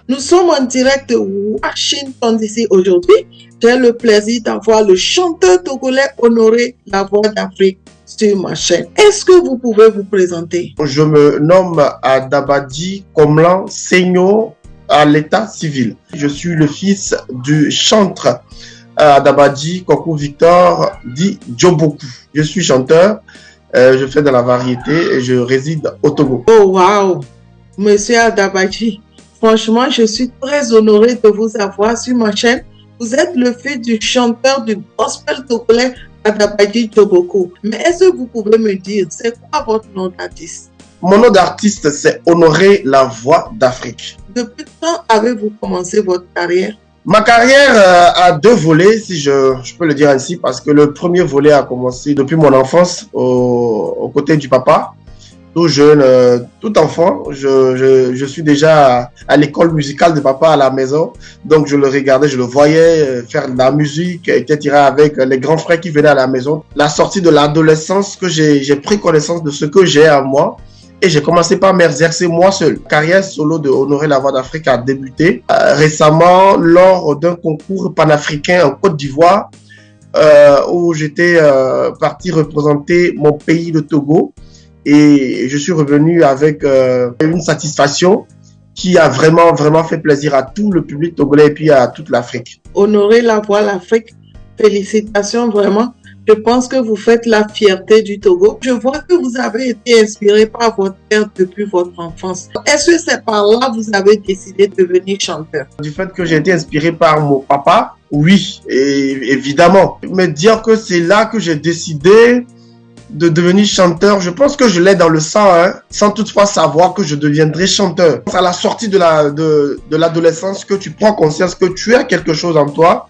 Nous sommes en direct de Washington DC aujourd'hui. J'ai le plaisir d'avoir le chanteur togolais Honoré La Voix d'Afrique sur ma chaîne. Est-ce que vous pouvez vous présenter? Je me nomme Adabadji Komlan Seigno à l'état civil. Je suis le fils du chantre Adabadji Koko Victor dit Djoboku. Je suis chanteur, je fais de la variété et je réside au Togo. Oh wow, Monsieur Adabadji, franchement, je suis très honoré de vous avoir sur ma chaîne. Vous êtes le fils du chanteur du gospel togolais Adabadji Djoboku. Mais est-ce que vous pouvez me dire, c'est quoi votre nom d'artiste? Mon nom d'artiste, c'est Honoré La Voix d'Afrique. Depuis quand avez-vous commencé votre carrière? Ma carrière a deux volets, si je peux le dire ainsi, parce que le premier volet a commencé depuis mon enfance aux côtés du papa. Tout jeune, tout enfant, je suis déjà à l'école musicale de papa à la maison. Donc je le regardais, je le voyais faire de la musique, etc. avec les grands frères qui venaient à la maison. La sortie de l'adolescence, que j'ai pris connaissance de ce que j'ai à moi. Et j'ai commencé par m'exercer moi seul. La carrière solo de Honoré La Voix d'Afrique a débuté récemment lors d'un concours panafricain en Côte d'Ivoire où j'étais parti représenter mon pays, le Togo. Et je suis revenu avec une satisfaction qui a vraiment fait plaisir à tout le public togolais et puis à toute l'Afrique. Honoré La Voix d'Afrique, félicitations vraiment. Je pense que vous faites la fierté du Togo. Je vois que vous avez été inspiré par votre père depuis votre enfance. Est-ce que c'est par là que vous avez décidé de devenir chanteur? Du fait que j'ai été inspiré par mon papa, oui, et évidemment. Me dire que c'est là que j'ai décidé de devenir chanteur, je pense que je l'ai dans le sang, hein, sans toutefois savoir que je deviendrai chanteur. À la sortie de l'adolescence, que tu prends conscience que tu as quelque chose en toi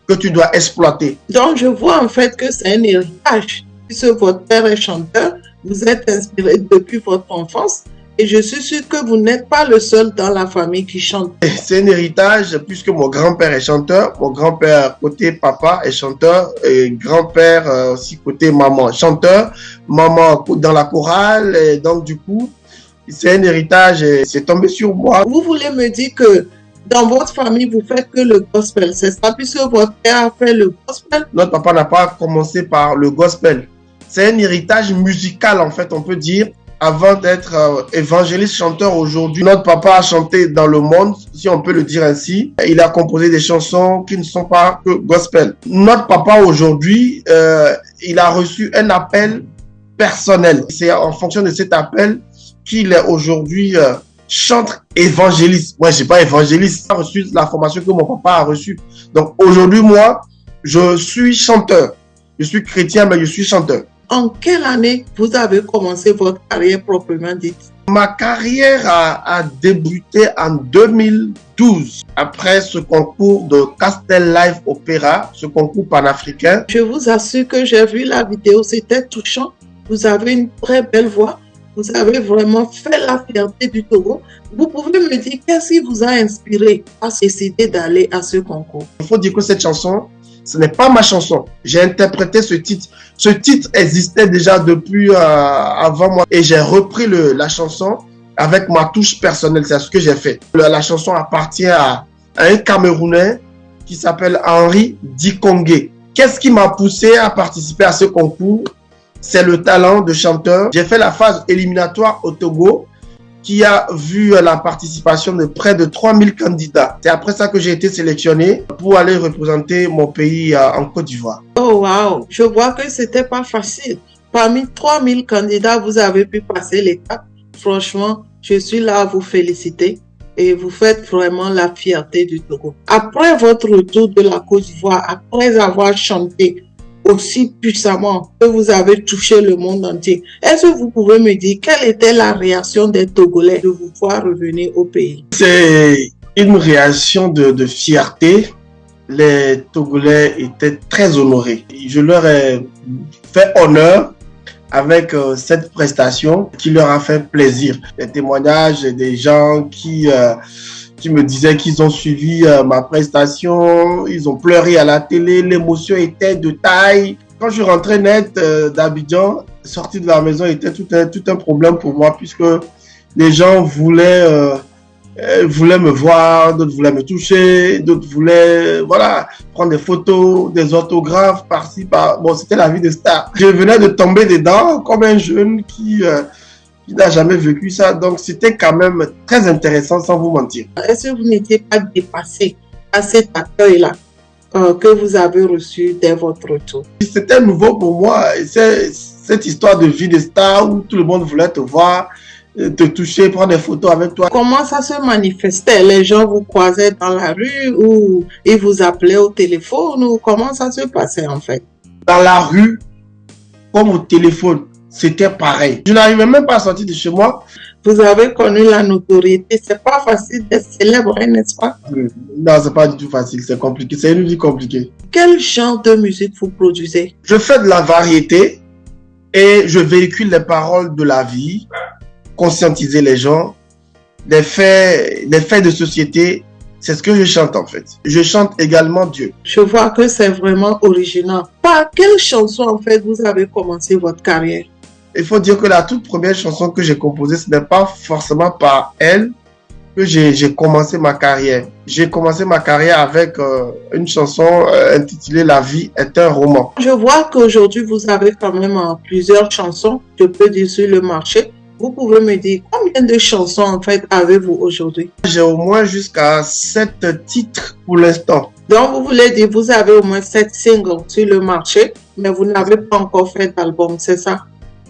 que tu dois exploiter. Donc, je vois en fait que c'est un héritage. Puisque votre père est chanteur, vous êtes inspiré depuis votre enfance et je suis sûr que vous n'êtes pas le seul dans la famille qui chante. C'est un héritage puisque mon grand-père est chanteur, mon grand-père côté papa est chanteur et grand-père aussi côté maman chanteur, maman dans la chorale et donc du coup, c'est un héritage et c'est tombé sur moi. Vous voulez me dire que dans votre famille, vous faites que le gospel, c'est ça, puisque votre père a fait le gospel? Notre papa n'a pas commencé par le gospel. C'est un héritage musical, en fait, on peut dire. Avant d'être évangéliste chanteur aujourd'hui, notre papa a chanté dans le monde, si on peut le dire ainsi. Il a composé des chansons qui ne sont pas que gospel. Notre papa aujourd'hui, il a reçu un appel personnel. C'est en fonction de cet appel qu'il est aujourd'hui chantre évangéliste. Ouais, je suis pas évangéliste. J'ai reçu la formation que mon papa a reçue. Donc aujourd'hui, moi, je suis chanteur. Je suis chrétien, mais je suis chanteur. En quelle année vous avez commencé votre carrière proprement dite? Ma carrière a débuté en 2012, après ce concours de Castel Live Opéra, ce concours panafricain. Je vous assure que j'ai vu la vidéo, c'était touchant. Vous avez une très belle voix. Vous avez vraiment fait la fierté du Togo. Vous pouvez me dire qu'est-ce qui vous a inspiré à décider d'aller à ce concours? Il faut dire que cette chanson, ce n'est pas ma chanson. J'ai interprété ce titre. Ce titre existait déjà depuis avant moi. Et j'ai repris la chanson avec ma touche personnelle. C'est ce que j'ai fait. La chanson appartient à un Camerounais qui s'appelle Henri Dikongé. Qu'est-ce qui m'a poussé à participer à ce concours? C'est le talent de chanteur. J'ai fait la phase éliminatoire au Togo qui a vu la participation de près de 3000 candidats. C'est après ça que j'ai été sélectionné pour aller représenter mon pays en Côte d'Ivoire. Oh wow, je vois que c'était pas facile. Parmi 3000 candidats, vous avez pu passer l'étape. Franchement, je suis là à vous féliciter et vous faites vraiment la fierté du Togo. Après votre retour de la Côte d'Ivoire, après avoir chanté aussi puissamment que vous avez touché le monde entier, est-ce que vous pouvez me dire quelle était la réaction des Togolais de vous voir revenir au pays? C'est une réaction de fierté. Les Togolais étaient très honorés. Je leur ai fait honneur avec cette prestation qui leur a fait plaisir. Les témoignages des gens qui me disaient qu'ils ont suivi ma prestation, ils ont pleuré à la télé, l'émotion était de taille. Quand je rentrais net d'Abidjan, sorti de la maison était tout un problème pour moi puisque les gens voulaient voulaient me voir, d'autres voulaient me toucher, d'autres voulaient, voilà, prendre des photos, des autographes par-ci, par... Bon, c'était la vie de star. Je venais de tomber dedans comme un jeune qui n'a jamais vécu ça. Donc, c'était quand même très intéressant, sans vous mentir. Est-ce que vous n'étiez pas dépassé à cet accueil-là que vous avez reçu dès votre retour? C'était nouveau pour moi. Cette histoire de vie de star où tout le monde voulait te voir, te toucher, prendre des photos avec toi. Comment ça se manifestait? Les gens vous croisaient dans la rue ou ils vous appelaient au téléphone ou comment ça se passait en fait? Dans la rue, comme au téléphone, c'était pareil. Je n'arrivais même pas à sortir de chez moi. Vous avez connu la notoriété. C'est pas facile d'être célèbre, n'est-ce pas? Non, c'est pas du tout facile. C'est compliqué. C'est une vie compliquée. Quel genre de musique vous produisez? Je fais de la variété et je véhicule les paroles de la vie, conscientiser les gens, les faits de société. C'est ce que je chante en fait. Je chante également Dieu. Je vois que c'est vraiment original. Par quelle chanson en fait vous avez commencé votre carrière? Il faut dire que la toute première chanson que j'ai composée, ce n'est pas forcément par elle que j'ai commencé ma carrière. J'ai commencé ma carrière avec une chanson intitulée La vie est un roman. Je vois qu'aujourd'hui vous avez quand même plusieurs chansons, je peux dire, sur le marché. Vous pouvez me dire combien de chansons en fait avez-vous aujourd'hui? J'ai au moins jusqu'à 7 titres pour l'instant. Donc vous voulez dire vous avez au moins 7 singles sur le marché, mais vous n'avez pas encore fait d'album, c'est ça?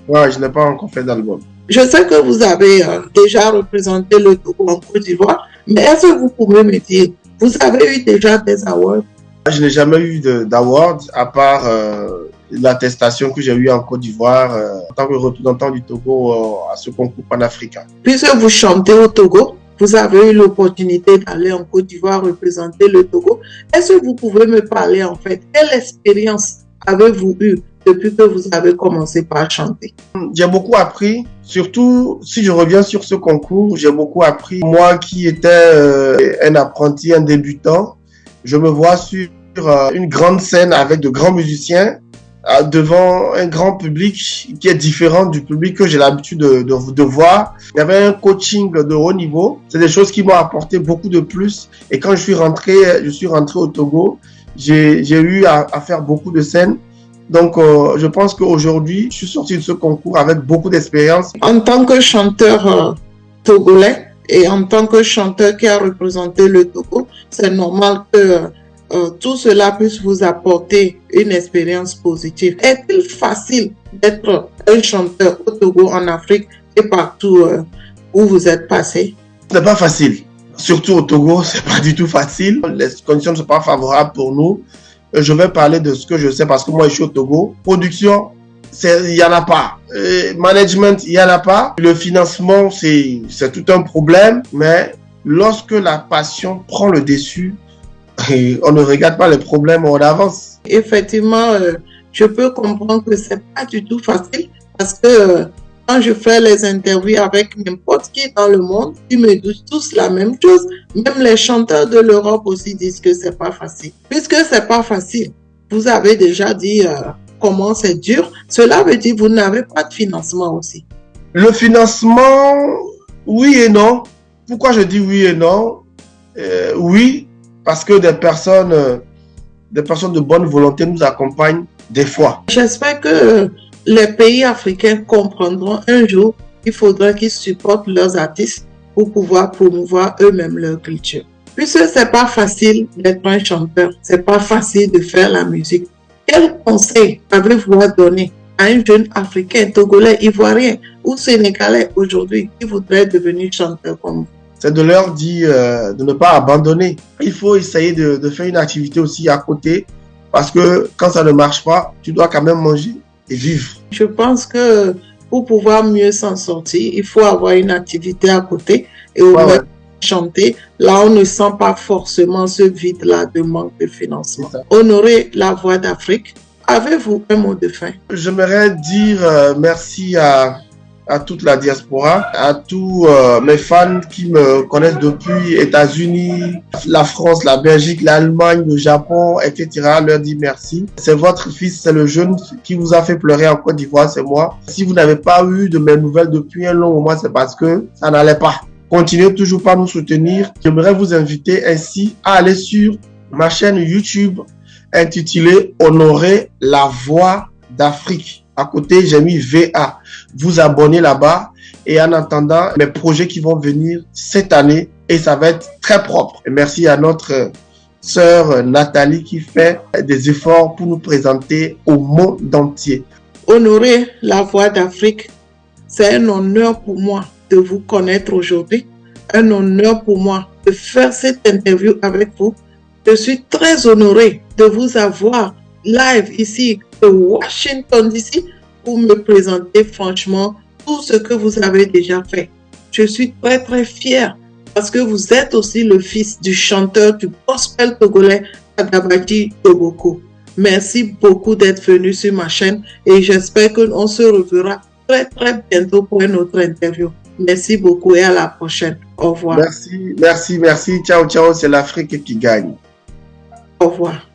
Ouais, je n'ai pas encore fait d'album. Je sais que vous avez déjà représenté le Togo en Côte d'Ivoire, mais est-ce que vous pouvez me dire, vous avez eu déjà des awards? Je n'ai jamais eu d'awards, à part l'attestation que j'ai eue en Côte d'Ivoire en tant que représentant du Togo à ce concours panafricain. Puisque vous chantez au Togo, vous avez eu l'opportunité d'aller en Côte d'Ivoire représenter le Togo. Est-ce que vous pouvez me parler en fait, quelle expérience avez-vous eue depuis que vous avez commencé par chanter? J'ai beaucoup appris, surtout si je reviens sur ce concours, j'ai beaucoup appris. Moi qui étais un apprenti, un débutant, je me vois sur une grande scène avec de grands musiciens, devant un grand public qui est différent du public que j'ai l'habitude de voir. Il y avait un coaching de haut niveau. C'est des choses qui m'ont apporté beaucoup de plus. Et quand je suis rentré au Togo, j'ai eu à faire beaucoup de scènes. Donc, je pense qu'aujourd'hui, je suis sorti de ce concours avec beaucoup d'expérience. En tant que chanteur togolais et en tant que chanteur qui a représenté le Togo, c'est normal que tout cela puisse vous apporter une expérience positive. Est-il facile d'être un chanteur au Togo, en Afrique et partout où vous êtes passé? Ce n'est pas facile. Surtout au Togo, c'est pas du tout facile. Les conditions ne sont pas favorables pour nous. Je vais parler de ce que je sais parce que moi, je suis au Togo. Production, il n'y en a pas. Management, il n'y en a pas. Le financement, c'est tout un problème. Mais lorsque la passion prend le dessus, on ne regarde pas les problèmes, on avance. Effectivement, je peux comprendre que c'est pas du tout facile parce que quand je fais les interviews avec n'importe qui dans le monde, ils me disent tous la même chose. Même les chanteurs de l'Europe aussi disent que c'est pas facile. Puisque c'est pas facile, vous avez déjà dit comment c'est dur. Cela veut dire que vous n'avez pas de financement aussi. Le financement, oui et non. Pourquoi je dis oui et non? Oui, parce que des personnes de bonne volonté nous accompagnent des fois. J'espère que les pays africains comprendront un jour qu'il faudra qu'ils supportent leurs artistes pour pouvoir promouvoir eux-mêmes leur culture. Puisque c'est pas facile d'être un chanteur, c'est pas facile de faire la musique. Quel conseil avez-vous à donner à un jeune africain, togolais, ivoirien ou sénégalais aujourd'hui qui voudrait devenir chanteur comme vous? C'est de leur dire de ne pas abandonner. Il faut essayer de faire une activité aussi à côté parce que quand ça ne marche pas, tu dois quand même manger et vivre. Je pense que pour pouvoir mieux s'en sortir, il faut avoir une activité à côté et au moins chanter. Là, on ne sent pas forcément ce vide-là de manque de financement. Honorer la voix d'Afrique. Avez-vous un mot de fin? J'aimerais dire merci à toute la diaspora, à tous mes fans qui me connaissent depuis États-Unis, la France, la Belgique, l'Allemagne, le Japon, etc. Leur dire merci. C'est votre fils, c'est le jeune qui vous a fait pleurer en Côte d'Ivoire, c'est moi. Si vous n'avez pas eu de mes nouvelles depuis un long moment, c'est parce que ça n'allait pas. continuez toujours par nous soutenir. J'aimerais vous inviter ainsi à aller sur ma chaîne YouTube intitulée Honorer la voix d'Afrique. À côté, j'ai mis VA. Vous abonnez là-bas et en attendant mes projets qui vont venir cette année et ça va être très propre. Et merci à notre sœur Nathalie qui fait des efforts pour nous présenter au monde entier. Honorer la voix d'Afrique, c'est un honneur pour moi de vous connaître aujourd'hui. Un honneur pour moi de faire cette interview avec vous. Je suis très honorée de vous avoir live ici de Washington DC pour me présenter franchement tout ce que vous avez déjà fait. Je suis très très fière parce que vous êtes aussi le fils du chanteur du gospel togolais Agabati Toboko. Merci beaucoup d'être venu sur ma chaîne et j'espère qu'on se reverra très très bientôt pour une autre interview. Merci beaucoup et à la prochaine. Au revoir. Merci. Ciao, ciao. C'est l'Afrique qui gagne. Au revoir.